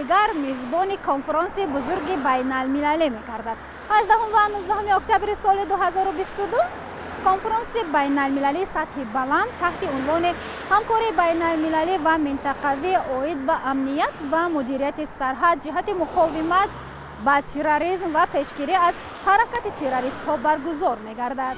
دیگر میزبان کنفرانس بزرگ بین المللی می‌گردد. 18 و 19 اکتبر سال 2022 کنفرانس بین المللی سطح بلند تحت عنوان همکاری بین المللی و منطقوی عاید به امنیت و مدیریت سرحد جهت مقاومت با تروریسم و پیشگیری از حرکت تروریست ها برگزار می‌گردد.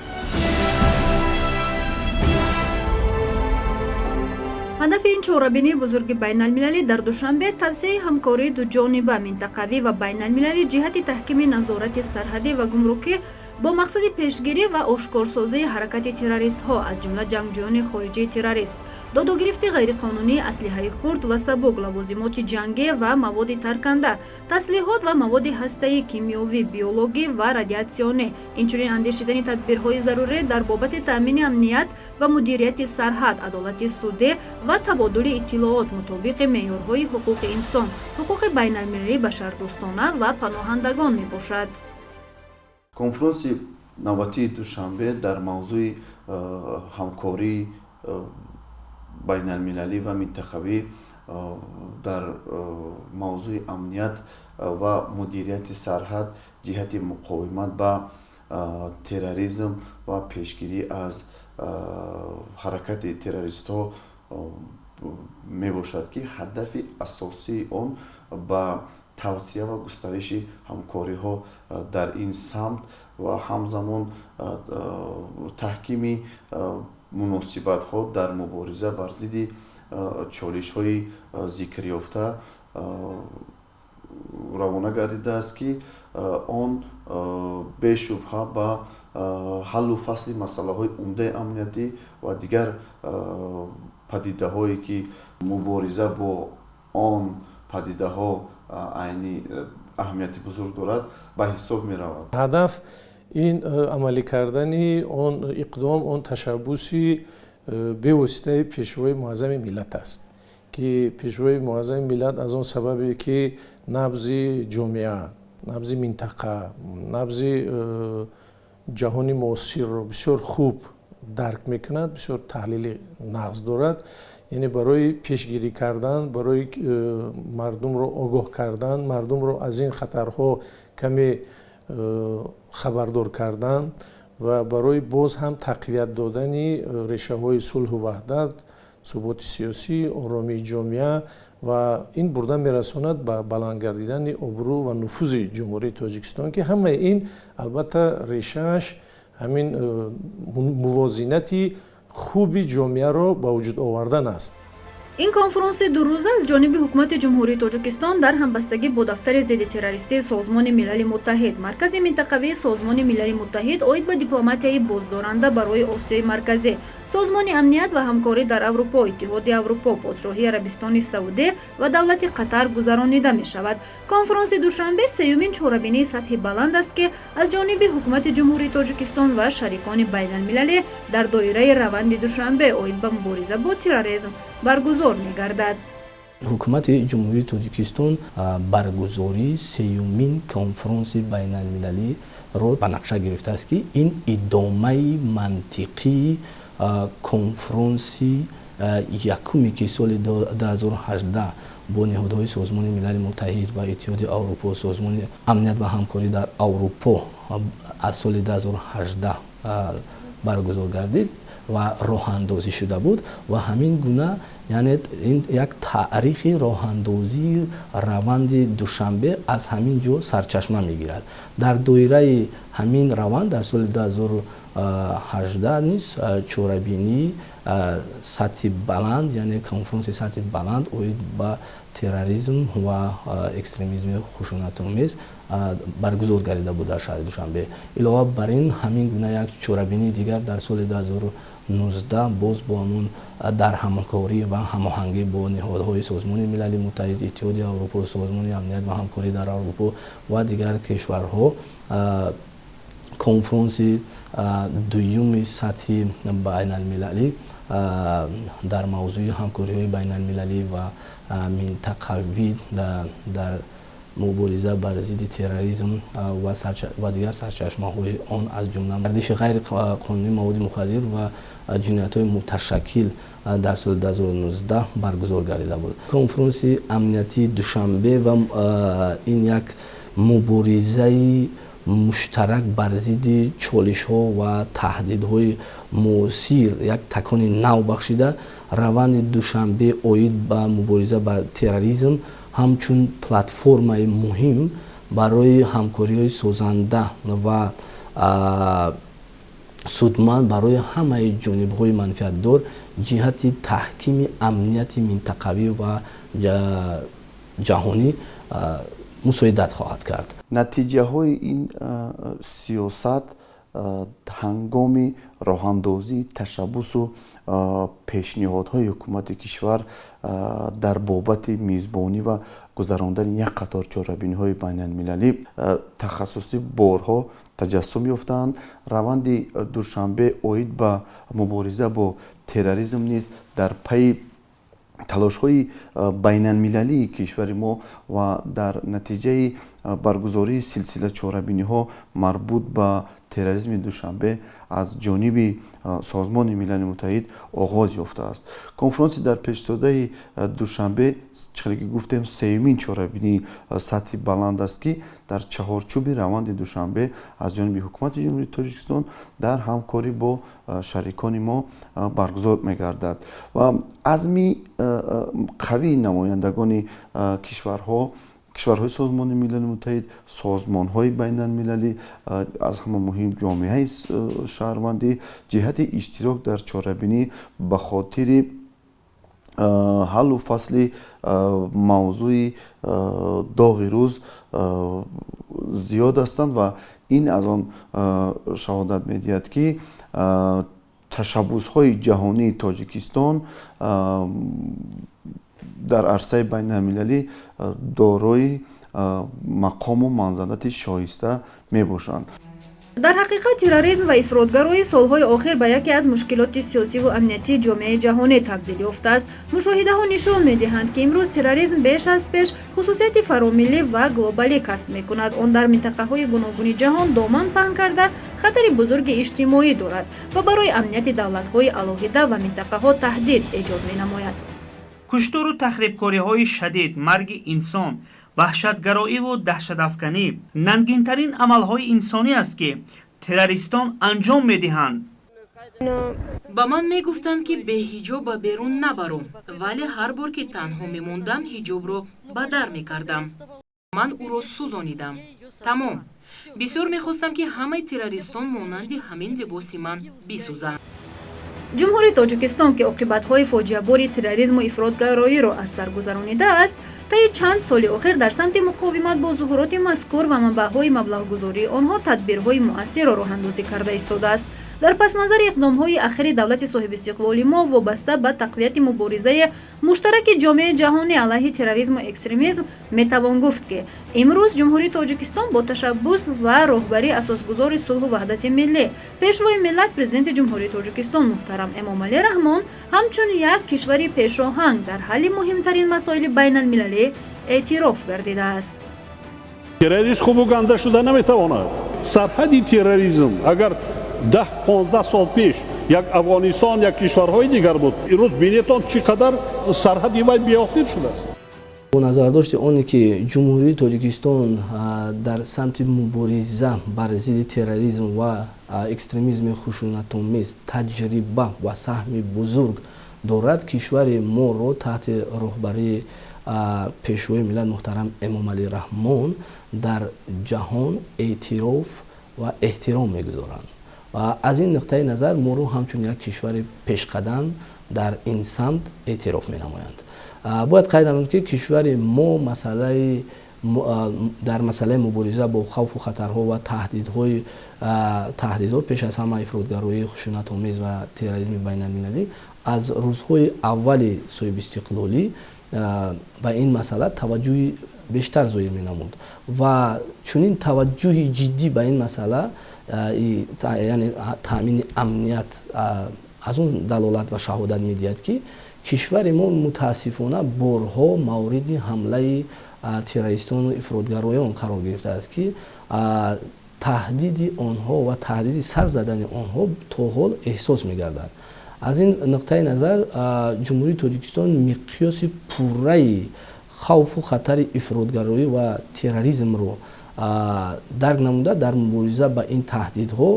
هدف این چهاربینی بزرگ بین المللی در دوشنبه توسعه همکاری دو جانبه منطقوی و بین المللی جهت تحکیم نظارت سرحدی و گمرکی با مقصد پیشگیری و آشکارسازی حرکت تروریست ها از جمله جنگجویان خارجی تروریست، دادوگرفت غیرقانونی اسلحه خرد و سبک، لوازمات جنگی و مواد ترکننده، تسلیحات و مواد هسته‌ای، کیمیاوی، بیولوژی و رادیاسیونی، اینچنین اندیشیدن تدبیرهای ضروری در بابت تامین امنیت و مدیریت سرحد، عدالت سودی و تبادل اطلاعات مطابق معیارهای حقوق انسان، حقوق بین المللی بشردوستانه و پناهندگان می باشد. کنفرانس نوبتی دوشنبه در موضوع همکاری بین المللی و منطقوی در موضوع امنیت و مدیریت سرحد جهت مقاومت با تروریسم و پیشگیری از حرکت تروریست ها می باشد که هدف اساسی آن با توسعه و گسترش همکاری ها در این سمت و همزمان تحکیم مناسبت ها در مبارزه بر ضد چالش های ذکر یافته روانه گردیده است که آن بی شبهه با حل و فصل مسئله های عمده امنیتی و دیگر پدیده هایی که مبارزه با آن پدیده ها عینی اهمیت بزرگ دارد به حساب می رود. هدف این عملی کردن آن اقدام، آن تشبوسی به واسطه پیشروی معظم ملت است که پیشروی معظم ملت از آن سببی که نبض جامعه، نبض منطقه، نبض جهانی معاصر را بسیار خوب درک میکند، بسیار تحلیل نقض دارد. یعنی برای پیشگیری کردن، برای مردم را آگاه کردن، مردم را از این خطرها کمی خبردار کردن و برای باز هم تقویت دادن ریشه های صلح و وحدت، ثبات سیاسی، آرامی جامعه و این بردن میرساند به بلند گردیدن آبرو و نفوذ جمهوری تاجیکستان که همه این البته ریشهش همین موازنتی خوبی جامعه را به وجود آوردن است. این کنفرانس دو روزه از جانب حکومت جمهوری تاجیکستان در همبستگی با دفتر ضد تروریستی سازمان ملل متحد، مرکز منطقوی سازمان ملل متحد عاید به دیپلماتیای بازدارنده برای آسیای مرکزی، سازمان امنیت و همکاری در اروپا، اتحاد اروپا، پادشاهی عربستان سعودی و دولت قطر گذرانیده می شود. کنفرانس دوشنبه سیومین چهاربینی سطح بلند است که از جانب حکومت جمهوری تاجیکستان و شریکان بین المللی در دایره روند دوشنبه عاید به مبارزه با تروریسم برگزار می‌گردد. حکومت جمهوری تاجیکستان برگزاری سیومین کنفرانس بین المللی را به نقشه گرفته است که این ادامه منطقی کنفرانس یکمی که سال 2018 با نهادهای سازمان ملل متحد و اتحاد اروپا، سازمان امنیت و همکاری در اروپا از سال 2018 برگزار گردید و راه اندازی شده بود و همین گونه یعنی این یک تاریخ راه اندازی روند دوشنبه از همین جو سرچشمه میگیرد. در دایره همین روند در سال 2018 نیز چهاربینی سطح بلند یعنی کنفرانس سطح بلند اوید با تروریسم و اکستریمیسم خشونت‌آمیز برگزار گردیده بود در شهر دوشنبه. علاوه بر این همین گونه یک چهاربینی دیگر در سال 2019 باز با همون در همکاری و هماهنگی با نهادهای سازمان ملل متحد، اتحاد اروپا، سازمان امنیت و همکاری در اروپا و دیگر کشورها کنفرانس دوم سطح بین المللی در موضوع همکاری های بین المللی و منطقوی در مبارزه بر ضد تروریسم و دیگر سرچشمه‌های آن از جمله گردش غیر قانونی مواد مخدر و جنایت‌های متشکل در سال 2019 برگزار گردیده بود. کنفرانس امنیتی دوشنبه و این یک مبارزه مشترک بر ضد چالش‌ها و تهدیدهای موثر یک تکان نو بخشیده. روند دوشنبه اوید به مبارزه بر تروریسم همچون پلتفرم‌های مهم برای همکاری‌های سازنده و سودمند برای همه جانب‌های منفعت‌دار جهت تحکیم امنیت منطقوی و جهانی مساعدت خواهد کرد. نتیجه های این سیاست هنگام راهاندازی تشبث و پیشنهادهای حکومت کشور در بابت میزبانی و گذراندن یک قطار چهارره‌بینی‌های بین المللی تخصصی بارها تجسم یافتند. روند دوشنبه اوید به مبارزه با تروریسم نیز در پی تلاش‌های بین المللی کشور ما و در نتیجه برگزاری سلسله چهارره‌بینی‌ها مربوط به تروریسم دوشنبه از جانب سازمان ملل متحد آغاز یافته است. کنفرانس در پیش‌سازی دوشنبه چطوری که گفتیم سومین چهارره‌بینی سطح بلند است که در چهارچوب روند دوشنبه از جانب حکومت جمهوری تاجیکستان در همکاری با شریکان ما برگزار می‌گردد و عزم قوی نمایندگان کشورهای سازمان ملل متحد، سازمان‌های بین المللی، از همه مهم جامعه شهروندی جهت اشتراک در چهارره‌بینی به خاطر حل و فصل موضوع داغ روز زیاد هستند و این از آن شهادت می‌دهد که تشبث‌های جهانی تاجیکستان در عرصه بین المللی دارای مقام و منزلت شایسته می باشند. در حقیقت تروریسم و افراطگرایی سالهای آخر به یکی از مشکلات سیاسی و امنیتی جامعه جهانی تبدیل یافته است. مشاهده ها نشان می‌دهند که امروز تروریسم بیش از پیش خصوصیت فراملی و گلوبالی کسب می‌کند. آن در منطقه‌های گوناگون جهان دامن پهن کرده خطر بزرگ اجتماعی دارد و برای امنیت دولت‌های علاهیده و منطقه‌ها تهدید ایجاد می‌نماید. کشتار و تخریبکاری‌های شدید، مرگ انسان، وحشتگرایی و دهشت‌افکنی ننگین‌ترین عمل‌های انسانی است که تروریستان انجام می‌دهند. با من میگفتند که به حجاب به بیرون نبرم، ولی هر بار که تنها میموندم حجاب رو به در میکردم. من او را سوزانیدم. تمام. بسیار میخواستم که همه تروریستان مانند همین لباس من بسوزند. جمهوری تاجیکستان که عاقبت‌های فاجعه‌بار تروریسم و افراطگرایی را از سر گذرانیده است، طی چند سال اخیر در سمت مقاومت با ظهورات مذکور و منبع‌های مبلغ‌گذاری آنها تدبیرهای مؤثر را راه‌اندازی کرده ایستاده است. در پس منظر اقدام‌های اخیر دولت صاحب استقلال ما وابسته به تقویت مبارزه مشترک جامعه جهانی علیه تروریسم و اکستریمیسم میتوان گفت که امروز جمهوری تاجیکستان با تشبث و راهبری اساسگذار صلح و وحدت ملی پیشوای ملت پرزیدنت جمهوری تاجیکستان محترم امامعلی رحمان همچون یک کشور پیشاهنگ در حل مهمترین مسائل بین المللی اعتراف گردیده است. تروریسم خوب و گنده شده نمیتواند. سرحد تروریسم اگر 10-15 سال پیش یک افغانستان یک کشورهای دیگر بود، امروز بینیتان چقدر سرحدی وای بی‌آخر شده است. با نظرداشت آنی که جمهوری تاجیکستان در سمت مبارزه بر ضد تروریسم و اکستریمیسم خشونت‌آمیز تجربه و سهم بزرگ دارد، کشور ما را تحت رهبری پیشوای ملت محترم امامعلی رحمان در جهان اعتراف و احترام می‌گذارند. و از این نقطه نظر ما رو همچون یک کشور پیشقدم در این سمت اعتراف می نمایند. باید قید کنم که کشور ما در مسئله مبارزه با خوف و خطرها و تهدیدها پیش از همه افراطگرایی خشونت‌آمیز و تروریسم بین المللی از روزهای اول صاحب استقلالی به این مسئله توجه بیشتر ظاهر می نمود و چنین توجه جدی به این مسئله یعنی تامین امنیت از اون دلالت و شهادت می‌دهد که کشور ما متاسفانه بارها مورد حمله террористону ифротгароён қарор гирифтааст ки таҳдиди онҳо ва таҳдиди сар задани онҳо то ҳол эҳсос мегардад. аз ин нуқтаи назар ҷумҳурии тоҷикистон миқёси пурраи хавфу хатари ифротгароӣ ва терроризмро дарк намуда дар мубориза ба ин таҳдидҳо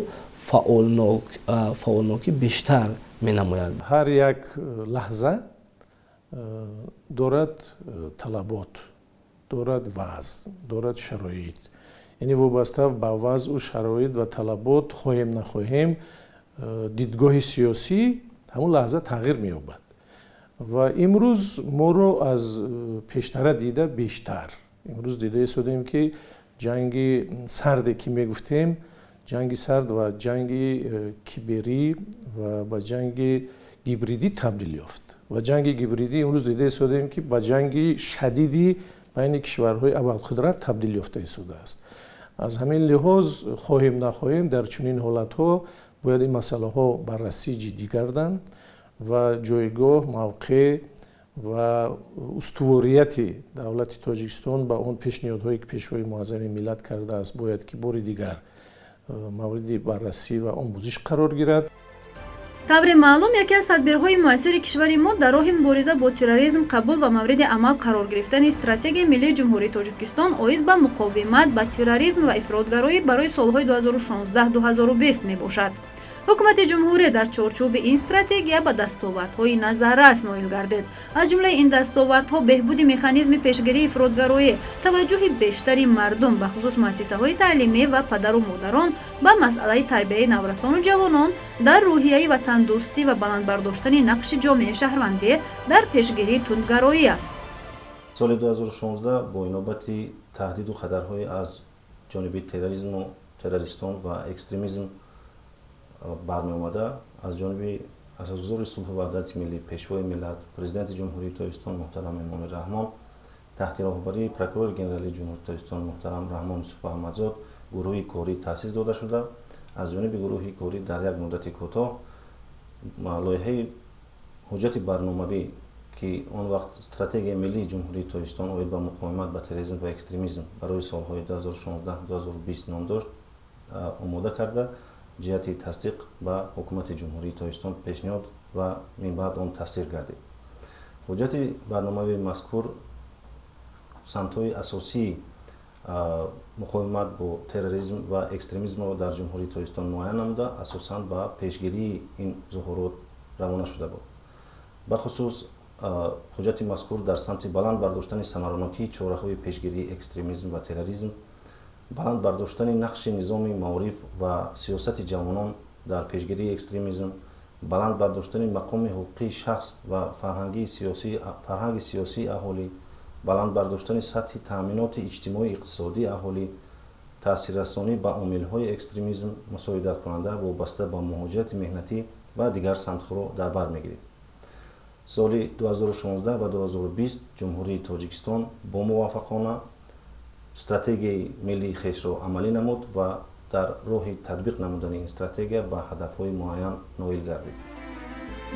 фаъолнокӣ бештар менамояд. ҳар як лаҳза дорад талабот, дорад вазъ, дорад шароит. яъне вобаста ба вазъу шароит ва талабот хоҳем нахоҳем дидгоҳи сиёсӣ ҳамон лаҳза тағйир меёбад ва имрӯз моро аз пештара дида бештар имрӯз дида истодем ки ҷанги сарде ки мегуфтем ҷанги сард ва ҷанги киберӣ ва ба ҷанги гибридӣ табдил ёфт ва ҷанги гибридӣ имрӯз дида истодем ки ба ҷанги шадиди байни кишварҳои аввалқудрат табдил ёфта истодааст. аз ҳамин лиҳоз хоҳем нахоҳем дар чунин ҳолатҳо бояд ин масъалаҳо баррасӣ ҷиддӣ гарданд ва ҷойгоҳ мавқеъ ва устуворияти давлати тоҷикистон ба он пешниҳодҳое ки пешвои муаззами миллат кардааст бояд ки бори дигар мавриди баррасӣ ва омӯзиш қарор гирад. тавре маълум яке аз тадбирҳои муассири кишвари мо дар роҳи мубориза бо терроризм қабул ва мавриди амал қарор гирифтани стратегияи миллии ҷумҳурии тоҷикистон оид ба муқовимат ба терроризм ва ифротгароӣ барои солҳои 2016-2020 мебошад. ҳукумати ҷумҳурӣ дар чорчӯби ин стратегия ба дастовардҳои назаррас ноил гардид. аз ҷумлаи ин дастовардҳо беҳбуди механизми пешгирии ифротгароӣ, таваҷҷӯҳи бештари мардум ба хусус муассисаҳои таълимӣ ва падару модарон ба масъалаи тарбияи наврасону ҷавонон дар рӯҳияи ватандӯстӣ ва баландбардоштани нақши ҷомеаи шаҳрвандӣ дар пешгирии тундгароӣ аст. соли 2016 бо инобати таҳдиду хатарҳои аз ҷониби терроризму террористон ва экстремизм бармеомада аз ҷониби асосгузори сулҳу ваҳдати миллӣ пешвои миллат президенти ҷумҳурии тоҷикистон муҳтарам эмоми раҳмон таҳти роҳбарии прокурори генералии ҷумҳурии тоҷикистон муҳтарам раҳмон юсуфу аҳмадзод гурӯҳи корӣ таъсис дода шуда аз ҷониби гурӯҳи корӣ дар як муддати кӯтоҳ лоиҳаи ҳуҷҷати барномавӣ ки он вақт стратегияи миллии ҷумҳурии тоҷикистон оид ба муқовимат ба терроризм ва экстремизм барои солҳои 2016-2020 ном дошт омода карда ҷиҳати тасдиқ ба ҳукумати ҷумҳурии тоҷикистон пешниҳод ва минбаъд он тасдиқ гардид. ҳуҷҷати барномавии мазкур самтҳои асосии муқовимат бо терроризм ва экстремизмро дар ҷумҳурии тоҷикистон муайян намуда асосан ба пешгирии ин зуҳурот равона шуда буд. бахусус ҳуҷҷати мазкур дар самти баланд бардоштани самаранокии чораҳои пешгирии экстремизм ва терроризм, баланд бардоштани нақши низоми маориф ва сиёсати ҷавонон дар пешгирии экстремизм, баланд бардоштани мақоми ҳуқуқии шахс ва фарҳанги сиёсии аҳолӣ, баланд бардоштани сатҳи таъминоти иҷтимоии иқтисодии аҳолӣ, таъсиррасонӣ ба омилҳои экстремизм мусоидаткунанда вобаста ба муҳоҷирати меҳнатӣ ва дигар самтҳоро дар бар мегирифт. соли 2016 ва 2020 ҷумҳурии тоҷикистон бо муваффақона стратегияи миллии хешро амалӣ намуд ва дар роҳи татбиқ намудани ин стратегия ба ҳадафҳои муайян ноил гардид.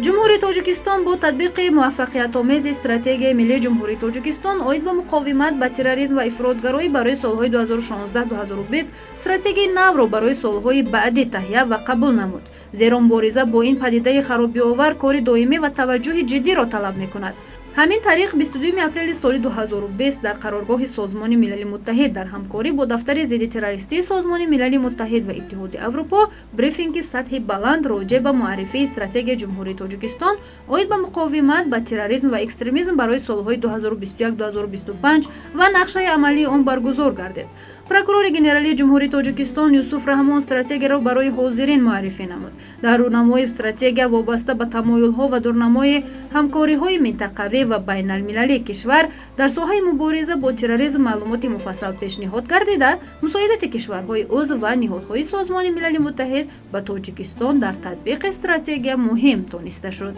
ҷумҳурии тоҷикистон бо татбиқи муваффақиятомези стратегияи миллии ҷумҳурии тоҷикистон оид ба муқовимат ба терроризм ва ифротгароӣ барои солҳои 2016-2020 стратегияи навро барои солҳои баъдӣ таҳия ва қабул намуд. зеро мубориза бо ин падидаи харобиовар кори доимӣ ва таваҷҷӯҳи ҷиддиро талаб мекунад. ҳамин тариқ 22 апрели соли 2020 дар қароргоҳи созмони милали муттаҳид дар ҳамкорӣ бо дафтари зидди террористии созмони милали муттаҳид ва иттиҳоди аврупо брифинги сатҳи баланд роҷеъ ба муаррифии стратегияи ҷумҳурии тоҷикистон оид ба муқовимат ба терроризм ва экстремизм барои солҳои 2021-2025 ва нақшаи амалии он баргузор гардид. прокурори генералии ҷумҳурии тоҷикистон юсуф раҳмон стратегияро барои ҳозирин муаррифӣ намуд. дар рӯнамои стратегия вобаста ба тамоюлҳо ва дурнамои ҳамкориҳои минтақавӣ ва байналмилалии кишвар дар соҳаи мубориза бо терроризм маълумоти муфассал пешниҳод гардида, мусоидати кишварҳои узв ва ниҳодҳои созмони милали муттаҳид ба Тоҷикистон дар татбиқи стратегия муҳим дониста шуд.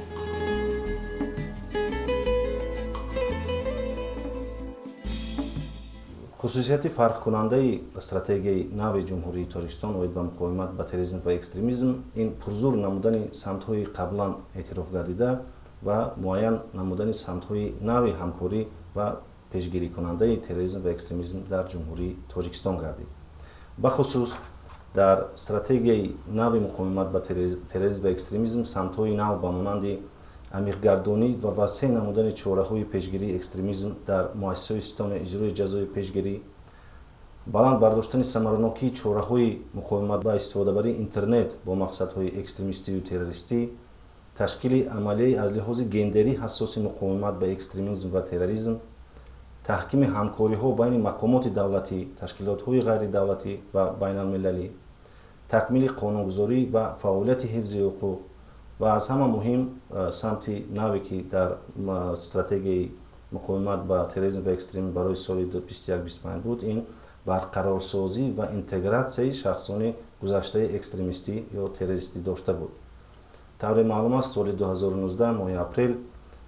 хусусияти фарқкунандаи стратегияи нави ҷумҳурии тоҷикистон оид ба муқовимат ба терроризм ва экстремизм ин пурзур намудани самтҳои қаблан эътироф гардида ва муайян намудани самтҳои нави ҳамкорӣ ва пешгирӣ кунандаи терроризм ва экстремизм дар ҷумҳурии тоҷикистон гардид. бахусус дар стратегияи нави муқовимат ба терроризм ва экстремизм самтҳои нав ба монанди амиқгардонӣ ва васеъ намудани чораҳои пешгирии экстремизм дар муассисаҳои системи иҷрои ҷазои пешгирӣ, баланд бардоштани самаранокии чораҳои муқовимат ба истифодабарии интернет бо мақсадҳои экстремистию террористӣ, ташкили амалияи аз лиҳози гендерӣ ҳассоси муқовимат ба экстремизм ва терроризм, таҳкими ҳамкориҳо байни мақомоти давлатӣ, ташкилотҳои ғайридавлатӣ ва байналмилалӣ, такмили қонунгузорӣ ва фаъолияти ҳифзи ҳуқуқ ва аз ҳама муҳим самти наве ки дар стратегияи муқовимат ба терроризм ва экстремизм барои соли 21-25 буд, ин барқарорсозӣ ва интегратсияи шахсони гузаштаи экстремистӣ ё террористӣ дошта буд. тавре маълум аст, соли 2019 моҳи апрел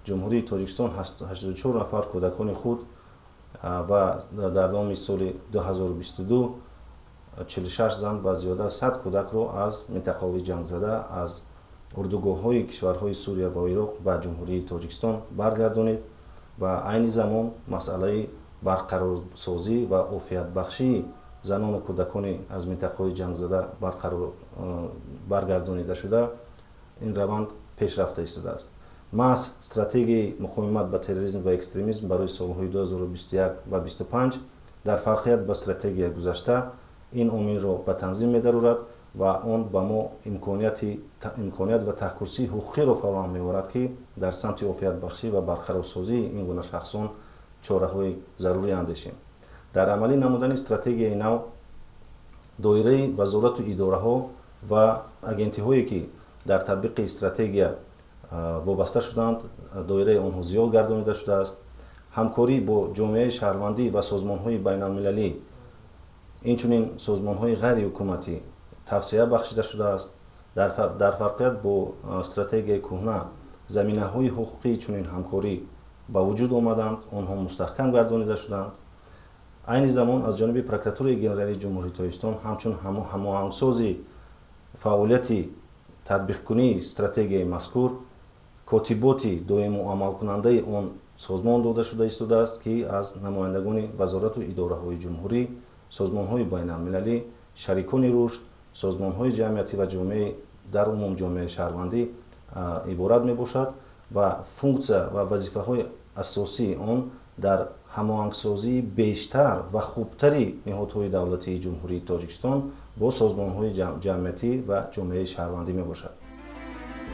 ҷумҳурии тоҷикистон 84 нафар кӯдакони худ ва дар давоми соли 2022 46 зан ва зиёда 100 кӯдакро аз минтақаҳои ҷангзада аз урдугоҳҳои кишварҳои Сурия ва Ироқ ба ҷумҳурии тоҷикистон баргардонид ва айни замон масъалаи барқарорсозӣ ва офиятбахшии занону кӯдакони аз минтақаҳои ҷангзада баргардонида шуда ин раванд пеш рафта истодааст. маҳз стратегияи муқовимат ба терроризм ва экстремизм барои солҳои 2021 ва 2025 дар фарқият ба стратегия гузашта ин омилро ба танзим медарорад ва он ба мо имконият ва таҳкурсии ҳуқуқиро фароҳам меоварад ки дар самти офиятбахшӣ ва барқарорсозии ин гуна шахсон чораҳои зарурӣ андешем. дар амалӣ намудани стратегияи нав доираи вазорату идораҳо ва агентиҳое ки дар татбиқи стратегия вобаста шуданд, доираи онҳо зиёд гардонида шудааст. ҳамкорӣ бо ҷомеаи шаҳрвандӣ ва созмонҳои байналмилалӣ, инчунин созмонҳои ғайриҳукуматӣ тавсея бахшида шудааст. дар фарқият бо стратегияи кӯҳна заминаҳои ҳуқуқии чунин ҳамкорӣ ба вуҷуд омаданд, онҳо мустаҳкам гардонида шуданд. айни замон аз ҷониби прокуратураи генералии ҷумҳурии тоҷикистон ҳамчун ҳамоҳангсози фаъолияти татбиқкунии стратегияи мазкур котиботи доиму амалкунандаи он созмон дода шуда истодааст ки аз намояндагони вазорату идораҳои ҷумҳурӣ, созмонҳои байналмилалӣ, шарикони рушд, созмонҳои ҷамъиятӣ ва ҷомеаи дар умум ҷомеаи шаҳрвандӣ иборат мебошад ва функсия ва вазифаҳои асосии он дар ҳамоҳангсозии бештар ва хубтари ниҳодҳои давлатии ҷумҳурии тоҷикистон бо созмонҳои ҷамъиятӣ ва ҷомеаи шаҳрвандӣ мебошад.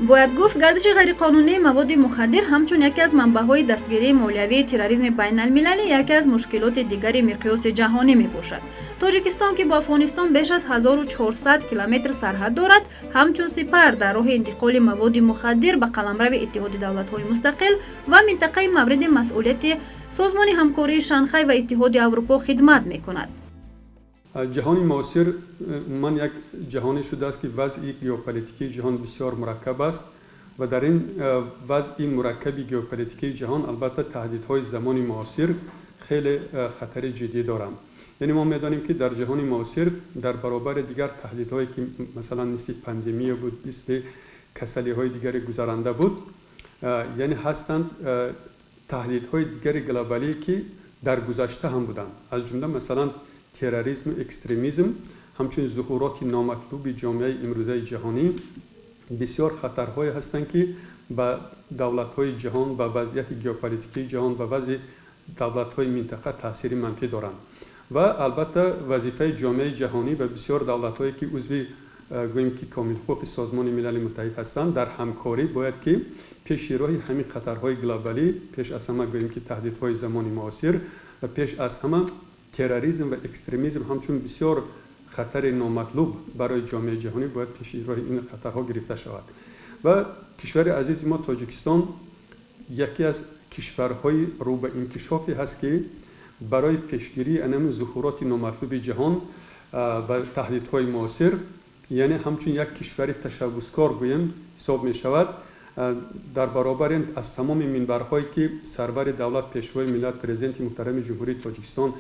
бояд гуфт гардиши ғайриқонунии маводи мухаддир ҳамчун яке аз манбаъҳои дастгирии молиявии терроризми байналмилалӣ яке аз мушкилоти дигари миқёси ҷаҳонӣ мебошад. тоҷикистон ки бо афғонистон беш аз 1400 километр сарҳад дорад, ҳамчун сипар дар роҳи интиқоли маводи мухаддир ба қаламрави иттиҳоди давлатҳои мустақил ва минтақаи мавриди масъулияти созмони ҳамкории Шанхай ва иттиҳоди Аврупо хидмат мекунад. ҷаҳони муосир умуман як ҷаҳоне шудааст ки вазъи геополитикии ҷаҳон бисёр мураккаб аст ва дар ин вазъи мураккаби геополитикии ҷаҳон албатта таҳдидҳои замони муосир хеле хатари ҷиддӣ доранд. яъне мо медонем ки дар ҷаҳони муосир дар баробари дигар таҳдидҳое ки масалан мисли пандемия буд, мисли касалиҳои дигари гузаранда буд, яъне ҳастанд таҳдидҳои дигари глобалие ки дар гузашта ҳам буданд. аз ҷумла масалан терроризм, экстремизм, ҳамчун зуҳуроти номатлуби ҷомеаи имрӯзаи ҷаҳонӣ бисёр хатарҳое ҳастанд ки ба давлатҳои ҷаҳон, ба вазъияти геополитикии ҷаҳон, ба вазъи давлатҳои минтақа таъсири манфӣ доранд. ва албатта вазифаи ҷомеаи ҷаҳонӣ ва бисёр давлатҳое ки узви гӯем ки комилҳуқуқи созмони милали муттаҳид ҳастанд, дар ҳамкорӣ бояд ки пеши роҳи ҳамин хатарҳои глобалӣ, пеш аз ҳама гӯем ки таҳдидҳои замони муосир ва пеш аз ҳама терроризм ва экстремизм ҳамчун бисёр хатари номатлуб барои ҷомеаи ҷаҳонӣ бояд пеши роҳи ин хатарҳо гирифта шавад. ва кишвари азизи мо Тоҷикистон яке аз кишварҳои рӯ ба инкишофе ҳаст ки барои пешгирии анами зуҳуроти номатлуби ҷаҳон ва таҳдидҳои муосир, яъне ҳамчун як кишвари ташаббускор гӯем ҳисоб мешавад. дар баробари аз тамоми минбарҳое ки сарвари давлат, пешвои миллат, президенти муҳтарами ҷумҳурии Тоҷикистон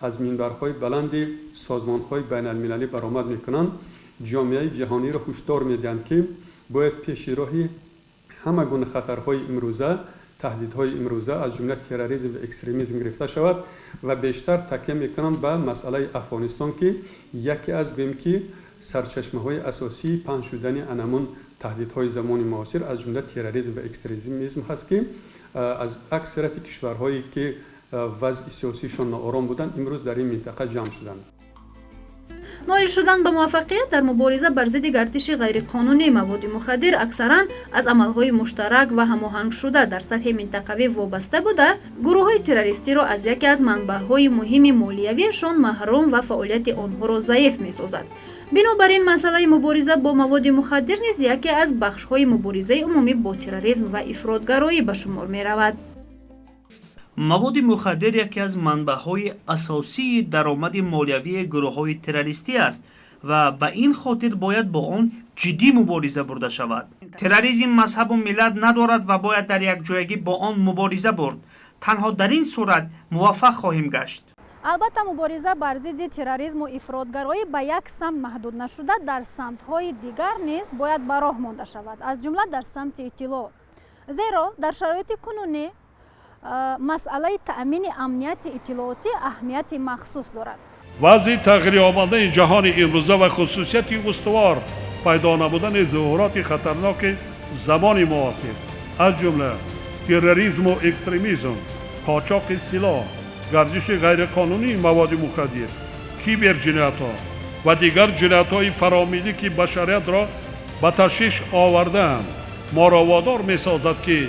аз минбарҳои баланди созмонҳои байналмилалӣ баромад мекунанд, ҷомеаи ҷаҳониро ҳушдор медиҳанд ки бояд пеши роҳи ҳама гуна хатарҳои имрӯза таҳдидҳои имрӯза аз ҷумла терроризм ва экстремизм гирифта шавад ва бештар такя мекунанд ба масъалаи Афғонистон ки яке аз гӯем ки сарчашмаҳои асосии паҳн шудани анамун таҳдидҳои замони муосир аз ҷумла терроризм ва экстремизм ҳаст ки аз аксарияти кишварҳое ки вазъи сиёсиишон ноором буданд имрӯз дар ин минтақа ҷамъ шуданд. ноил шудан ба муваффақият дар мубориза бар зидди гардиши ғайриқонунии маводи мухаддир аксаран аз амалҳои муштарак ва ҳамоҳангшуда дар сатҳи минтақавӣ вобаста буда гурӯҳҳои террористиро аз яке аз манбаъҳои муҳими молиявиашон маҳрум ва фаъолияти онҳоро заиф месозад. бинобар ин масъалаи мубориза бо маводи мухаддир низ яке аз бахшҳои муборизаи умумӣ бо терроризм ва ифротгароӣ ба шумор меравад. маводи мухаддир яке аз манбаъҳои асосии даромади молиявии гурӯҳҳои террористӣ аст ва ба ин хотир бояд бо он ҷиддӣ мубориза бурда шавад. терроризм мазҳабу миллат надорад ва бояд дар якҷоягӣ бо он мубориза бурд. танҳо дар ин сурат муваффақ хоҳем гашт. албатта мубориза бар зидди терроризму ифротгароӣ ба як самт маҳдуд нашуда дар самтҳои дигар низ бояд ба роҳ монда шавад, аз ҷумла дар самти иттилоот. зеро дар шароити кунунӣ масъалаи таъмини амнияти иттилоотӣ аҳамияти махсус дорад. вазъи тағйирёбандаи ҷаҳони имрӯза ва хусусияти устувор пайдо намудани зуҳуроти хатарноки замони муосир аз ҷумла терроризму экстремизм, қочоқи силоҳ, гардиши ғайриқонунии маводи мухаддир, киберҷиноятҳо ва дигар ҷиноятҳои фаромилӣ ки башариятро ба ташвиш овардаанд моро водор месозад ки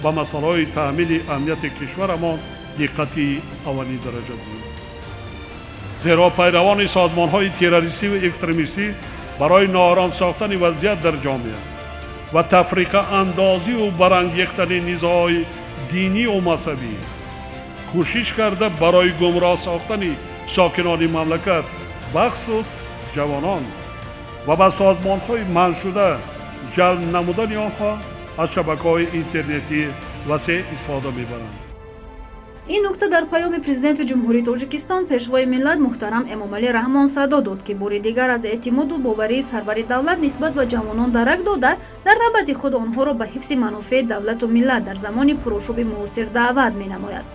ба масъалаҳои таъмини амнияти кишварамон диққати аввалин дараҷа диҳем. зеро пайравони созмонҳои террористӣ ва экстремистӣ барои ноором сохтани вазъият дар ҷомеа ва тафриқаандозиву барангехтани низоъҳои диниву мазҳабӣ кӯшиш карда барои гумроҳ сохтани сокинони мамлакат бахусус ҷавонон ва ба созмонҳои манъшуда ҷалб намудани онҳо аз шабакаҳои интернетӣ васеъ истифода мебаранд. ин нукта дар паёми президенти ҷумҳурии Тоҷикистон пешвои миллат муҳтарам Эмомалӣ Раҳмон садо дод ки бори дигар аз эътимоду боварии сарвари давлат нисбат ба ҷавонон дарак дода дар навбати худ онҳоро ба ҳифзи манофеи давлату миллат дар замони пурӯшуби муосир даъват менамояд.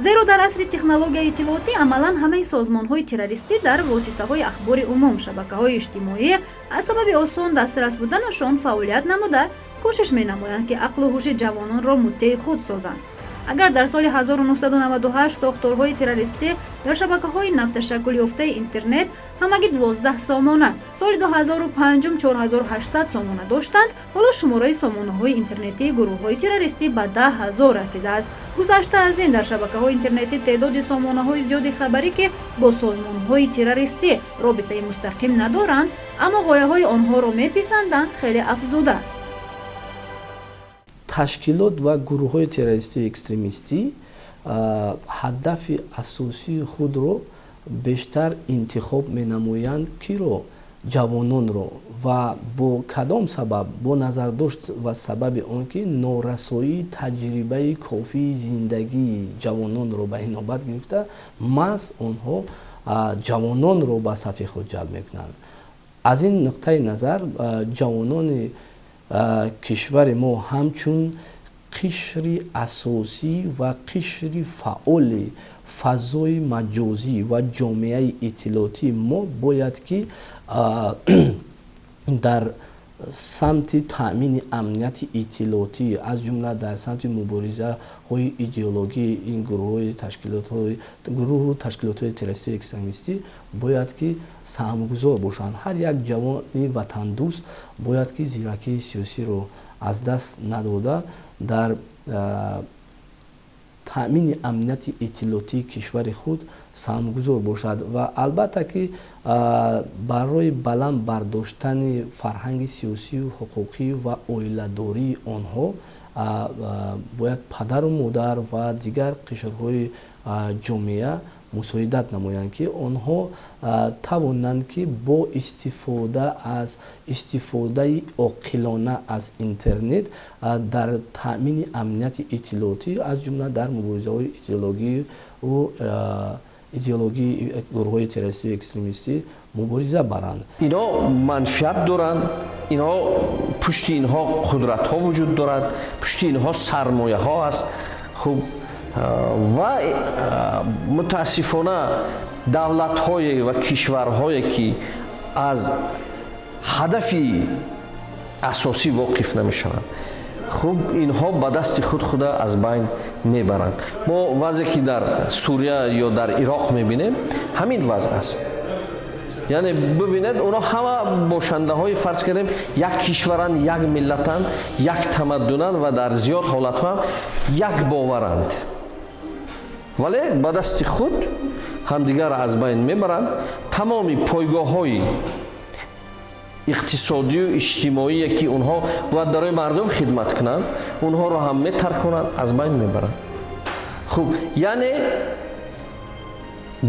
зеро дар асри технологияи иттилоотӣ амалан ҳамаи созмонҳои террористӣ дар воситаҳои ахбори умум, шабакаҳои иҷтимоӣ аз сабаби осон дастрас буданашон фаъолият намуда кӯшиш менамоянд ки ақлу ҳуши ҷавононро муттеи худ созанд. агар дар соли 1998 сохторҳои террористӣ дар шабакаҳои нафташаккулёфтаи интернет ҳамагӣ 12 сомона, соли 2005 4800 сомона доштанд, ҳоло шумораи сомонаҳои интернетии гурӯҳҳои террористӣ ба 10 000 расидааст. гузашта аз ин дар шабакаҳои интернетӣ теъдоди сомонаҳои зиёди хабарӣ ки бо созмонҳои террористӣ робитаи мустақим надоранд, аммо ғояҳои онҳоро меписанданд, хеле афзуда аст. ташкилот ва гурӯҳҳои террористию экстремистӣ ҳадафи асосии худро бештар интихоб менамоянд киро ҷавононро ва бо кадом сабаб бо назардошт ва сабаби он ки норасоии таҷрибаи кофии зиндагии ҷавононро ба инобат гирифта маҳз онҳо ҷавононро ба сафи худ ҷалб мекунанд. аз ин нуқтаи назар ҷавонони кишвари мо ҳамчун қишри асосӣ ва қишри фаъоли фазои маҷозӣ ва ҷомеаи иттилоотии мо бояд ки дар самти таъмини амнияти иттилоотӣ аз ҷумла дар самти муборизаҳои идеологии ин гурӯҳу ташкилотҳои террористии экстремистӣ бояд ки саҳмгузор бошанд. ҳар як ҷавони ватандӯст бояд ки зиракии сиёсиро аз даст надода дар таъмини амнияти иттилоотии кишвари худ саҳмгузор бошад ва албатта ки барои баланд бардоштани фарҳанги сиёсию ҳуқуқӣ ва оиладории онҳо бояд падару модар ва дигар қишрҳои ҷомеа мусоидат намоянд ки онҳо тавонанд ки бо истифодаи оқилона аз интернет дар таъмини амнияти иттилоотӣ аз ҷумла дар муборизаҳои идеологии гурӯҳҳои террористии экстремистӣ мубориза баранд. اینا منفعت دارند، اینا پشت اینها قدرت ها وجود دارد، پشت اینها سرمایه ها است. خب و متاسفانه دولت های و کشورهایی که از هدف اساسی واقف نمیشوند، خب اینها به دست خود از بین میبرند. ما وضعی که در سوریه یا در عراق میبینیم همین وضع است. یعنی ببینید اونا همه باشنده های فرض کردیم یک کشورند، یک ملتند، یک تمدنند و در زیاد حالت ها یک باورند، ولی به دست خود همدیگر از بین میبرند. تمامی پایگاه های اقتصادی و اجتماعی که اونها باید برای مردم خدمت کنند، اونها رو هم میترک کنند، از بین میبرند. خب یعنی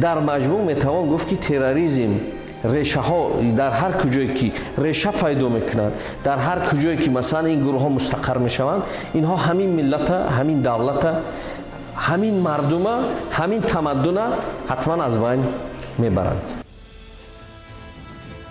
در مجموع میتوان گفت که تروریسم ریشه ها در هر کجایی که ریشه پیدا میکنند، در هر کجایی که مثلا این گروه ها مستقر میشوند، اینها همین ملت، همین دولت، همین مردم، همین تمدن حتما از بین میبرند.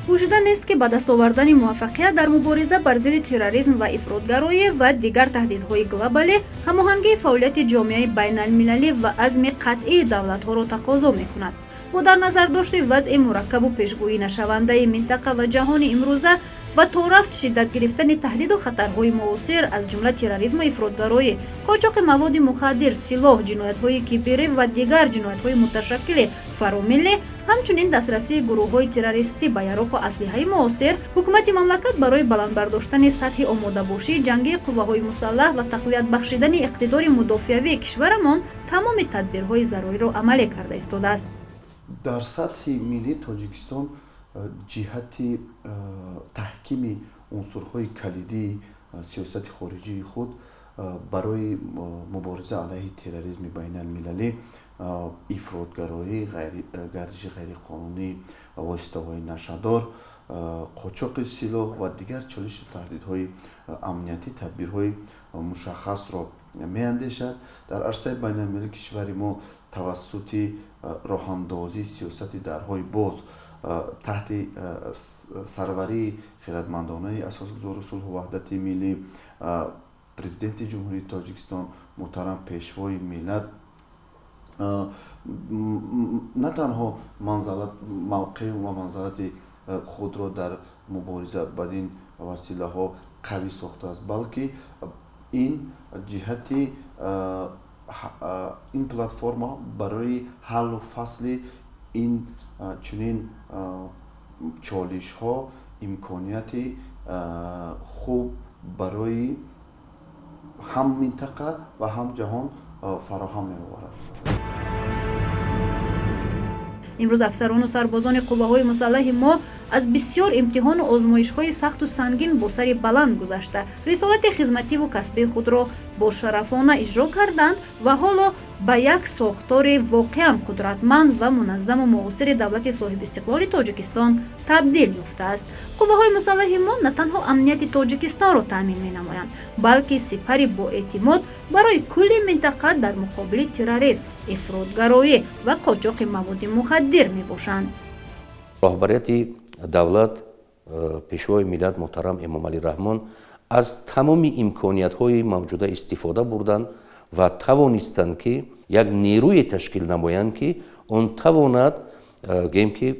پوشیده نیست که با دست آوردن موفقیت در مبارزه بر ضد تروریسم و افراطگرایی و دیگر تهدیدهای گلوبالی، هماهنگی فعالیت جامعه بین المللی و عزم قطعی دولت‌ها را تقاضا می‌کند. با در نظر داشت وضع مرکب و پیشگویی نشونده منطقه و جهان امروزه و تا رفت شدت گرفتن تهدید و خطرهای معاصر از جمله تروریسم و افراطگرایی، قاچاق مواد مخدر، سلاح، جنایت‌های کیبری و دیگر جنایت‌های متشکل فراملی، همچنین دسترسی گروه‌های تروریستی به یراق و اسلحه معاصر، حکومت مملکت برای بلند برداشتن سطح آماده‌باشی جنگی قوه‌های مسلح و تقویت بخشیدن اقتدار مدافعی کشورمان تمام تدبیرهای ضروری را عملی کرده ایستاده است. در سطح ملی تاجیکستان جهت تحکیم عنصرهای کلیدی سیاست خارجی خود برای مبارزه علیه تروریسم بین المللی، افراطگرایی، گردش غیر قانونی، واسطه‌های نشدار، قاچاق سلاح و دیگر چالش و تهدیدهای امنیتی تدبیرهای مشخص را می‌اندیشد. در عرصه بین المللی کشور ما توسط راه‌اندازی سیاست درهای باز تحت سروری خردمندانه اساسگزار صلح و وحدت ملی، پرزیدنت جمهوری تاجیکستان محترم پیشوای ملت نه تنها موقع و منزلت خود را در مبارزه بدین وسیله ها قوی ساخته است، بلکه این جهت این پلتفرم برای حل و فصل این چنین چالش ها امکانیت خوب برای هم منطقه و هم جهان فراهم می‌آورد. امروز افسران و سربازان قوه‌های مسلح ما از بسیار امتحان و آزمایش‌های سخت و سنگین با سر بلند گذشته رسالت خدمتی و کسبی خود را با شرفانه اجرا کردند و حالا به یک ساختار واقعاً قدرتمند و منظم و معاصر دولت صاحب استقلال تاجیکستان تبدیل یافته است. قوه‌های مسلح ما نه تنها امنیت تاجیکستان را تامین می‌نمایند، بلکه سپری با اعتماد برای کل منطقه در مقابل تروریسم، افراطگرایی و قاچاق مواد مخدر می‌باشند. راهبریت دولت پیشوای ملت محترم امام علی رحمان از تمام امکانیت‌های موجوده استفاده بردند و توانستند که یک نیروی تشکیل نمایند که اون تواند گیم که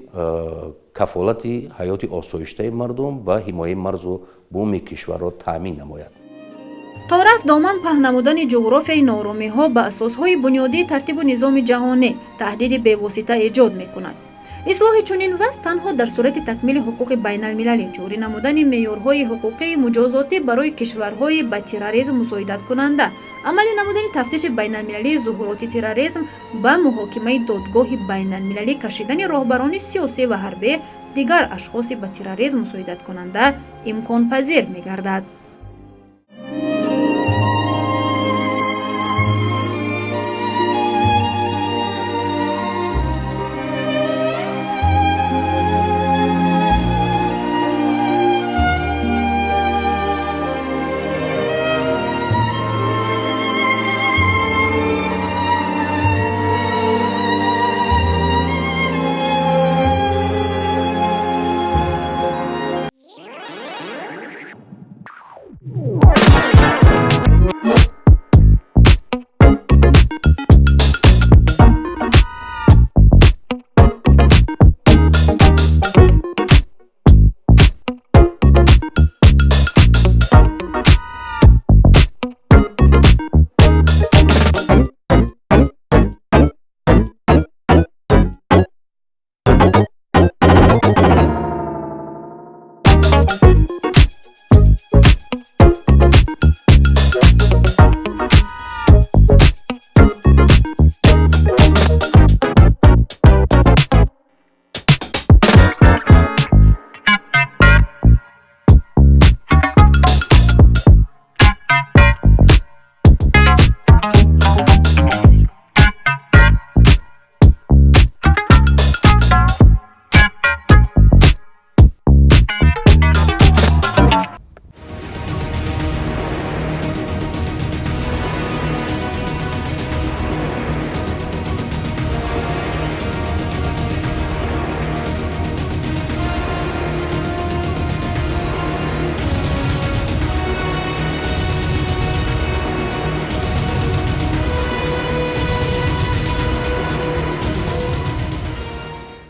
کفالت حیات آسایشته مردم و حمایت مرز و بوم کشور را تامین نماید. تا رفت دامن پهن نمودن جغرافیای نارامی‌ها به اساس‌های بنیادی ترتیب و نظام جهانی تهدید بی‌واسطه ایجاد می‌کند. اصلاح چنین وضع تنها در صورت تکمیل حقوق بین المللی، جاری نمودن معیارهای حقوقی مجازاتی برای کشورهای با تروریسم مساعدت کننده، عملی نمودن تفتیش بین المللی ظهورات تروریسم با محاکمه دادگاه بین المللی، کشیدن راهبران سیاسی و حربی دیگر اشخاص با تروریسم مساعدت کننده امکان پذیر می‌گردد.